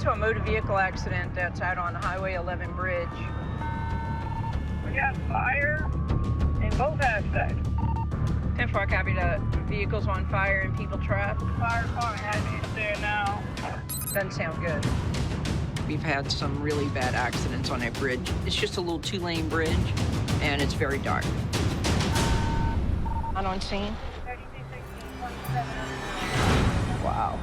to a motor vehicle accident that's out on Highway 11 bridge. We got fire in both aspects. 10-4, copy that. Vehicles on fire and people trapped. Fire department has it there now. Doesn't sound good. We've had some really bad accidents on that bridge. It's just a little 2-lane bridge, and it's very dark. Not on scene? 3216, Wow.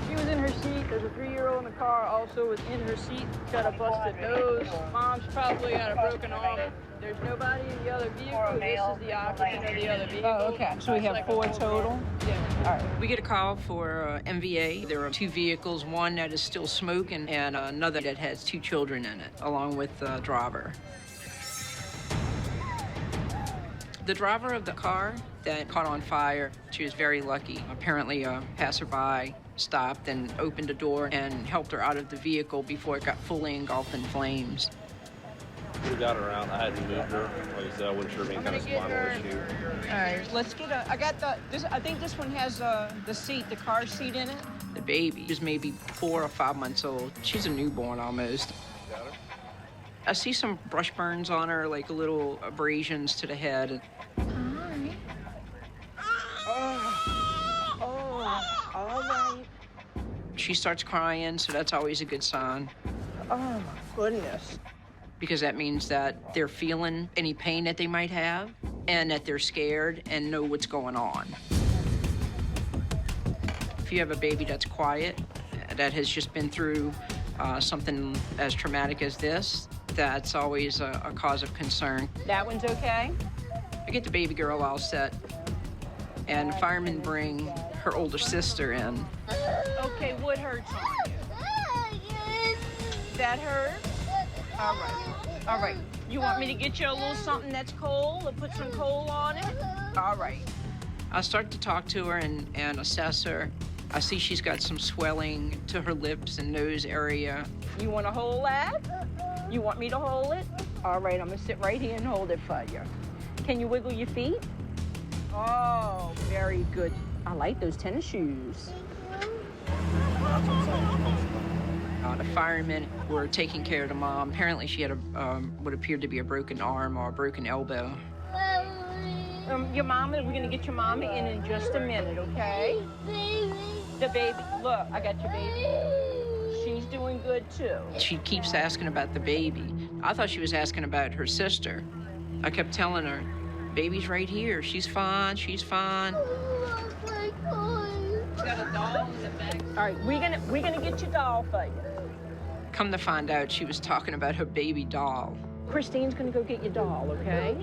She was in her seat. There's a 3-year-old in the car also was in her seat. Got a busted nose. Mom's probably got a broken arm. There's nobody in the other vehicle. This is the occupant of the other vehicle. Oh, okay. So we have 4 total? Yeah. All right. We get a call for MVA. There are 2 vehicles, one that is still smoking and another that has 2 children in it, along with the driver. The driver of the car that caught on fire, she was very lucky. Apparently a passerby stopped and opened the door and helped her out of the vehicle before it got fully engulfed in flames. We got her out. I had to move her. Like I said, I wasn't sure of any kind of spinal issue. All right, let's get a, I think this one has the seat, the car seat in it. The baby is maybe 4 or 5 months old. She's a newborn almost. Got her? I see some brush burns on her, like little abrasions to the head. All right. She starts crying, so that's always a good sign. Oh, my goodness. Because that means that they're feeling any pain that they might have and that they're scared and know what's going on. If you have a baby that's quiet, that has just been through something as traumatic as this, that's always a cause of concern. That one's okay? I get the baby girl all set, and the firemen bring her older sister in. Okay, what hurts on you? That hurt? All right. All right. You want me to get you a little something that's cold or put some coal on it? All right. I start to talk to her and assess her. I see she's got some swelling to her lips and nose area. You want to hold that? You want me to hold it? All right, I'm gonna sit right here and hold it for you. Can you wiggle your feet? Oh, very good. I like those tennis shoes. The firemen were taking care of the mom. Apparently she had what appeared to be a broken arm or a broken elbow. Your mama, we're gonna get your mama in just a minute, okay? The baby, look, I got your baby. She's doing good too. She keeps asking about the baby. I thought she was asking about her sister. I kept telling her, baby's right here. She's fine, she's fine. Got a doll in the back. All right, we're gonna get your doll for you. Come to find out, she was talking about her baby doll. Christine's gonna go get your doll, okay?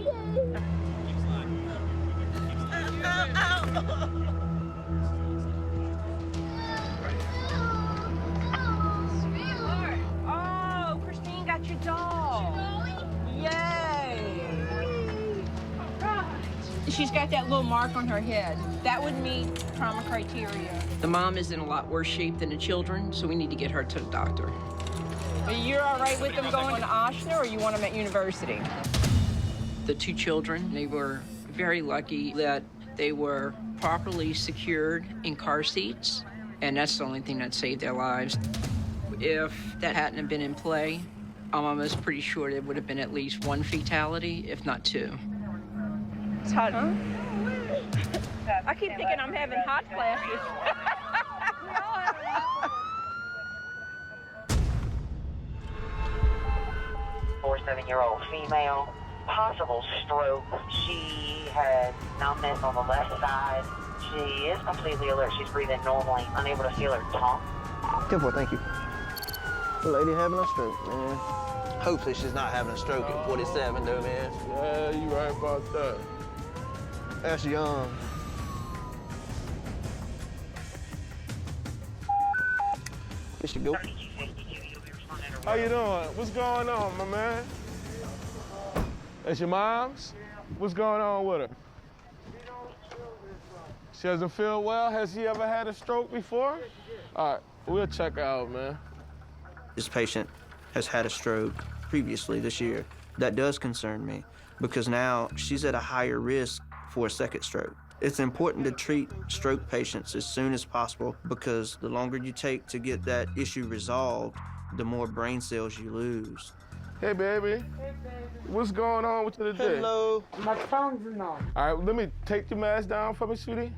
Sweetheart. Oh, Christine got your doll. Yay. Right. She's got that little mark on her head. That would meet trauma criteria. The mom is in a lot worse shape than the children, so we need to get her to the doctor. You're all right with them going to Oshner, or you want them at university? The 2 children, they were very lucky that they were properly secured in car seats, and that's the only thing that saved their lives. If that hadn't have been in play, I'm almost pretty sure there would have been at least 1 fatality, if not 2. It's hot, huh? I keep thinking I'm having hot flashes. 47-year-old female, possible stroke. She has numbness on the left side. She is completely alert. She's breathing normally, unable to feel her tongue. 10-4, thank you. The lady having a stroke, man. Hopefully she's not having a stroke at 47, though, man. Yeah, you right about that. That's young. Here she go. How you doing? What's going on, my man? That's your mom's? What's going on with her? She doesn't feel well? Has she ever had a stroke before? All right, we'll check her out, man. This patient has had a stroke previously this year. That does concern me because now she's at a higher risk for a second stroke. It's important to treat stroke patients as soon as possible because the longer you take to get that issue resolved, the more brain cells you lose. Hey, baby. What's going on with you today? Hello. My tongue's numb. All right, let me take your mask down for me, sweetie.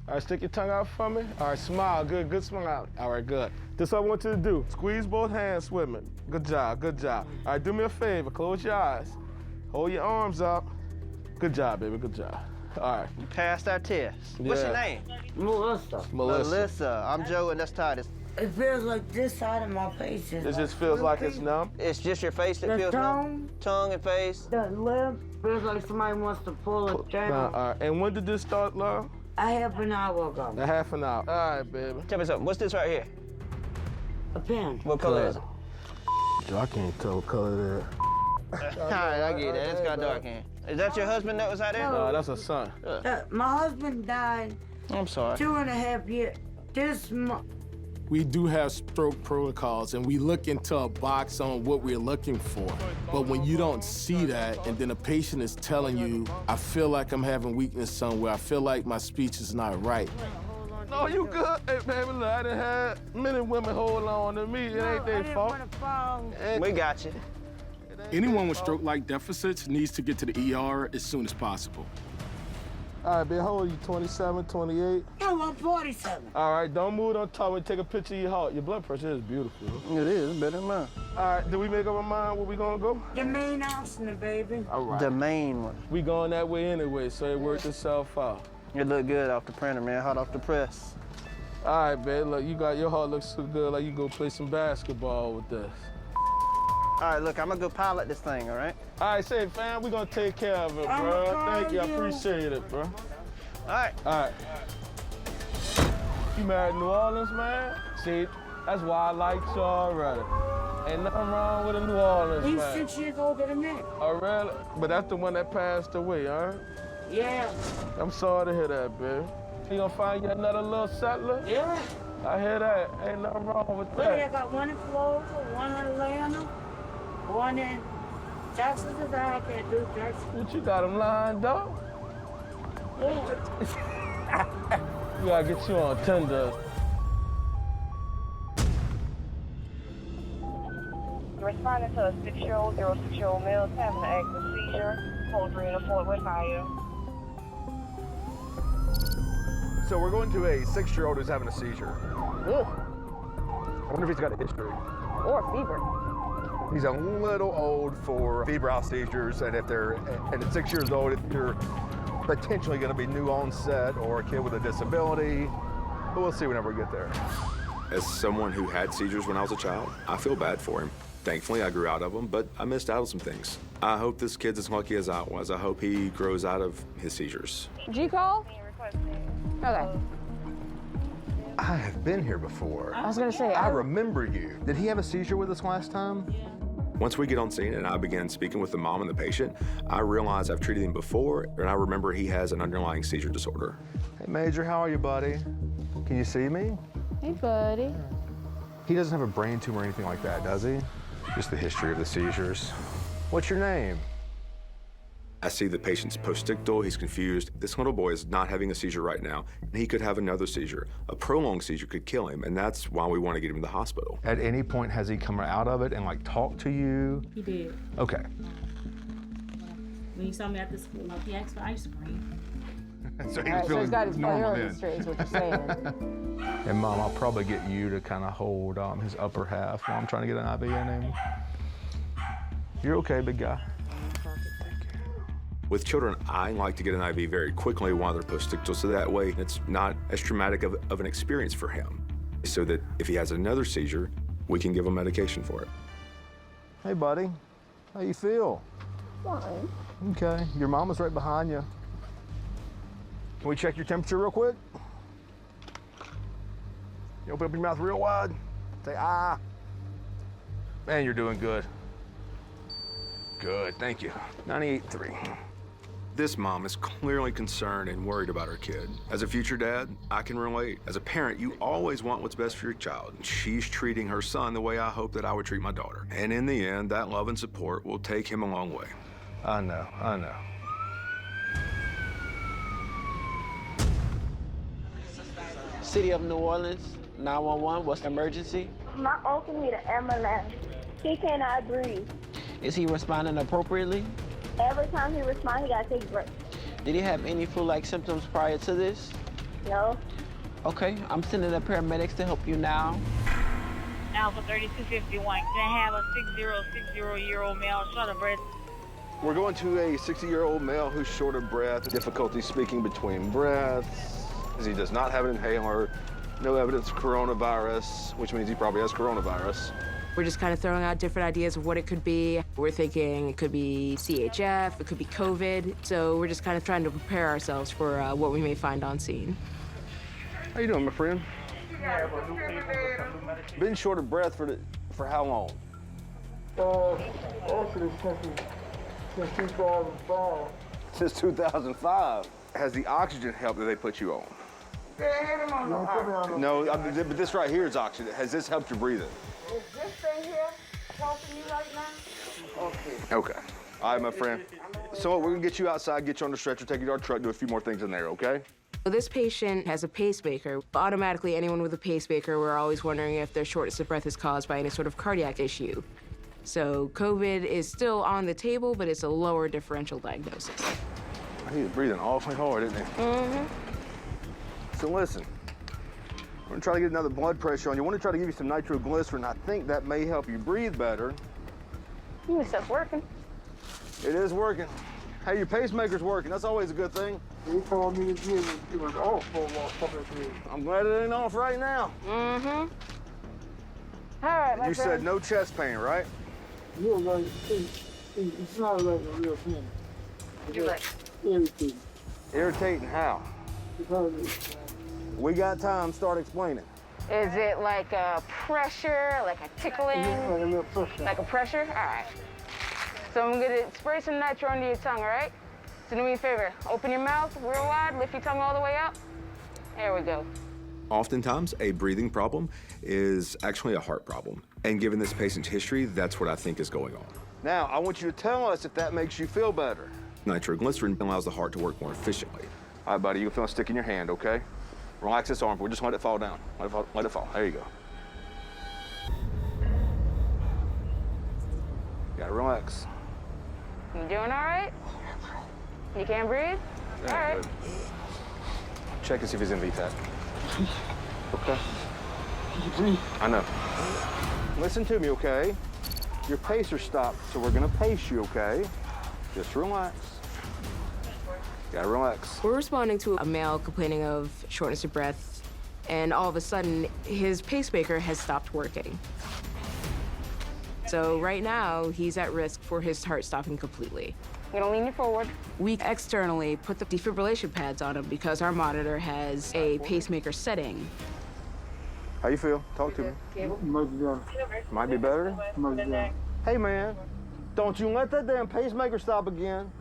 All right, stick your tongue out for me. All right, smile. Good smile. All right, good. This is what I want you to do. Squeeze both hands with me. Good job. All right, do me a favor. Close your eyes. Hold your arms up. Good job, baby. Good job. All right. You passed our test. What's your name? Melissa. I'm Joe, and that's Titus. It feels like this side of my face is It just feels like it's numb. It's just your face that feels numb? Tongue and face? The lip feels like somebody wants to pull it down. All right. And when did this start, love? A half an hour ago. A half an hour. All right, baby. Tell me something. What's this right here? A pen. What color is it? I can't tell what color it is. All right, I get that. It's got dark in. Is that your husband that was out there? No, that's a son. My husband died I'm sorry. 2.5 years. This month. We do have stroke protocols, and we look into a box on what we're looking for. But when you don't see that, and then a patient is telling you, I feel like I'm having weakness somewhere, I feel like my speech is not right. No, you good. Hey, baby, look, I done had many women hold on to me. It ain't their fault. We got you. Anyone with stroke-like deficits needs to get to the ER as soon as possible. All right, baby, how old are you, 27, 28? No, I'm 47. All right, don't move, don't talk. We take a picture of your heart. Your blood pressure is beautiful. It is. It's better than mine. All right, did we make up our mind where we gonna go? The main house in the baby. All right. The main one. We going that way anyway, so it worked itself out. It look good off the printer, man. Hot off the press. All right, babe, look, your heart looks so good, like you go play some basketball with this. All right, look, I'm gonna go pilot this thing, all right? All right, say, fam, we gonna take care of it, bro. Thank you, I appreciate it, bro. All right. All right. You married New Orleans, man? See, that's why I like you already. Ain't nothing wrong with a New Orleans, He's man. 6 years older than me. Oh, really? But that's the one that passed away, huh? Yeah. I'm sorry to hear that, babe. You gonna find you another little settler? Yeah. I hear that. Ain't nothing wrong with Well, I that. got one in Florida, one in Atlanta, one in Texas. I can't do Texas. What, you got them lined up? Yeah. We gotta get you on Tinder. Responding to a 06-year-old male having an active seizure. Hold 3 in Fort Worth, Ohio. So we're going to a 6-year-old who's having a seizure. Ugh. I wonder if he's got a history. Or fever. He's a little old for febrile seizures, and if they're at 6 years old, if you're potentially going to be new onset or a kid with a disability, but we'll see whenever we get there. As someone who had seizures when I was a child, I feel bad for him. Thankfully, I grew out of them, but I missed out on some things. I hope this kid's as lucky as I was. I hope he grows out of his seizures. G-call? Okay. I have been here before. I was gonna say, I remember you. Did he have a seizure with us last time? Once we get on scene and I begin speaking with the mom and the patient, I realize I've treated him before, and I remember he has an underlying seizure disorder. Hey, Major, how are you, buddy? Can you see me? Hey, buddy. He doesn't have a brain tumor or anything like that, does he? Just the history of the seizures. What's your name? I see the patient's postictal, he's confused. This little boy is not having a seizure right now, and he could have another seizure. A prolonged seizure could kill him, and that's why we want to get him to the hospital. At any point, has he come out of it and like talked to you? He did. Okay. When he saw me at the school, like, he asked for ice cream. So All right, so he's got his priorities straight, is what you're saying. And Mom, I'll probably get you to kind of hold his upper half while I'm trying to get an IV in him. You're okay, big guy. With children, I like to get an IV very quickly while they're postictal, so that way it's not as traumatic of an experience for him. So that if he has another seizure, we can give him medication for it. Hey, buddy. How you feel? Fine. Okay. Your mama's right behind you. Can we check your temperature real quick? You open up your mouth real wide. Say, ah. Man, you're doing good. Good, thank you. 98.3. This mom is clearly concerned and worried about her kid. As a future dad, I can relate. As a parent, you always want what's best for your child. She's treating her son the way I hope that I would treat my daughter. And in the end, that love and support will take him a long way. I know. City of New Orleans, 911, what's the emergency? My uncle need an ambulance. He cannot breathe. Is he responding appropriately? Every time he responds, he gotta take breaks. Did he have any flu-like symptoms prior to this? No. Okay, I'm sending the paramedics to help you now. Alpha 3251, can I have a 6060-year-old male short of breath? We're going to a 60-year-old male who's short of breath, difficulty speaking between breaths. He does not have an inhaler, no evidence of coronavirus, which means he probably has coronavirus. We're just kind of throwing out different ideas of what it could be. We're thinking it could be CHF, it could be COVID. So we're just kind of trying to prepare ourselves for what we may find on scene. How you doing, my friend? Been short of breath for how long? Actually, since 2005. Since 2005. Has the oxygen helped that they put you on? No, but this right here is oxygen. Has this helped your breathing? Is this thing here helping you right now? Okay. Okay. All right, my friend. So we're gonna get you outside, get you on the stretcher, take you to our truck, do a few more things in there, okay? This patient has a pacemaker. Automatically, anyone with a pacemaker, we're always wondering if their shortness of breath is caused by any sort of cardiac issue. So COVID is still on the table, but it's a lower differential diagnosis. He's breathing awfully hard, isn't he? Mm-hmm. So listen, we're gonna try to get another blood pressure on you. I want to try to give you some nitroglycerin. I think that may help you breathe better. This stuff's working. It is working. Hey, your pacemaker's working. That's always a good thing. They told me it was off for a couple of days. I'm glad it ain't off right now. Mm-hmm. All right, my You friend. said no chest pain, right? Yeah, like, it's not like a real thing. You're right. Irritating. Irritating how? Because We got time, start explaining. Is it like a pressure, like a tickling? it's like a little pressure. Like a pressure? All right. So I'm gonna spray some nitro under your tongue, all right? So do me a favor, open your mouth real wide, lift your tongue all the way up. There we go. Oftentimes, a breathing problem is actually a heart problem. And given this patient's history, that's what I think is going on. Now, I want you to tell us if that makes you feel better. Nitroglycerin allows the heart to work more efficiently. All right, buddy, you can feel a stick in your hand, okay? Relax this arm, we'll just let it fall down. Let it fall, there you go. You gotta relax. You doing all right? You can't breathe? Very All right. good. Check and see if he's in VTAC. Okay. I know. Listen to me, okay? Your pacer stopped, so we're gonna pace you, okay? Just relax. You gotta relax. We're responding to a male complaining of shortness of breath, and all of a sudden, his pacemaker has stopped working. So right now, he's at risk for his heart stopping completely. You're gonna lean you forward. We externally put the defibrillation pads on him because our monitor has a pacemaker setting. How you feel? Talk to me. Much better. Might be better? Much better. Hey, man, don't you let that damn pacemaker stop again.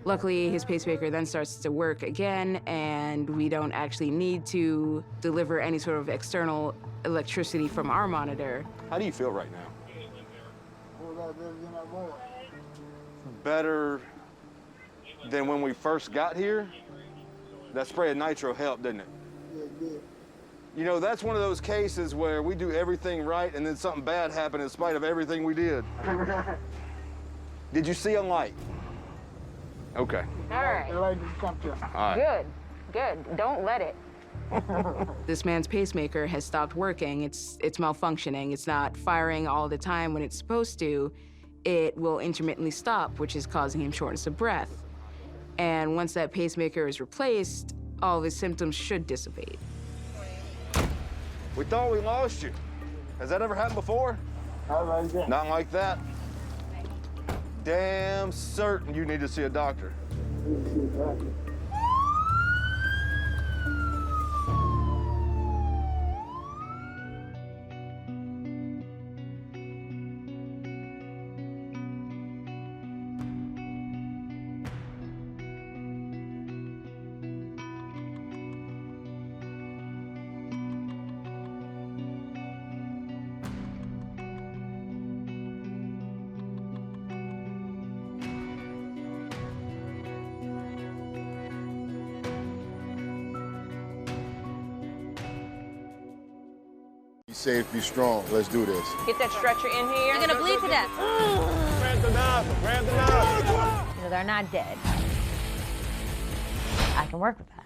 Luckily, his pacemaker then starts to work again, and we don't actually need to deliver any sort of external electricity from our monitor. How do you feel right now? Whole lot better than I was. Better than when we first got here? That spray of nitro helped, didn't it? Yeah, it did. You know, that's one of those cases where we do everything right and then something bad happened in spite of everything we did. Did you see a light? Okay. All right. The light just come to. All right. Good. Don't let it. This man's pacemaker has stopped working. It's malfunctioning. It's not firing all the time when it's supposed to. It will intermittently stop, which is causing him shortness of breath. And once that pacemaker is replaced, all of his symptoms should dissipate. We thought we lost you. Has that ever happened before? Not like that. Not like that. Damn certain you need to see a doctor. Be safe, be strong. Let's do this. Get that stretcher in here. You're gonna bleed to death. Grab the nozzle, grab the nozzle. You know, they're not dead. I can work with that.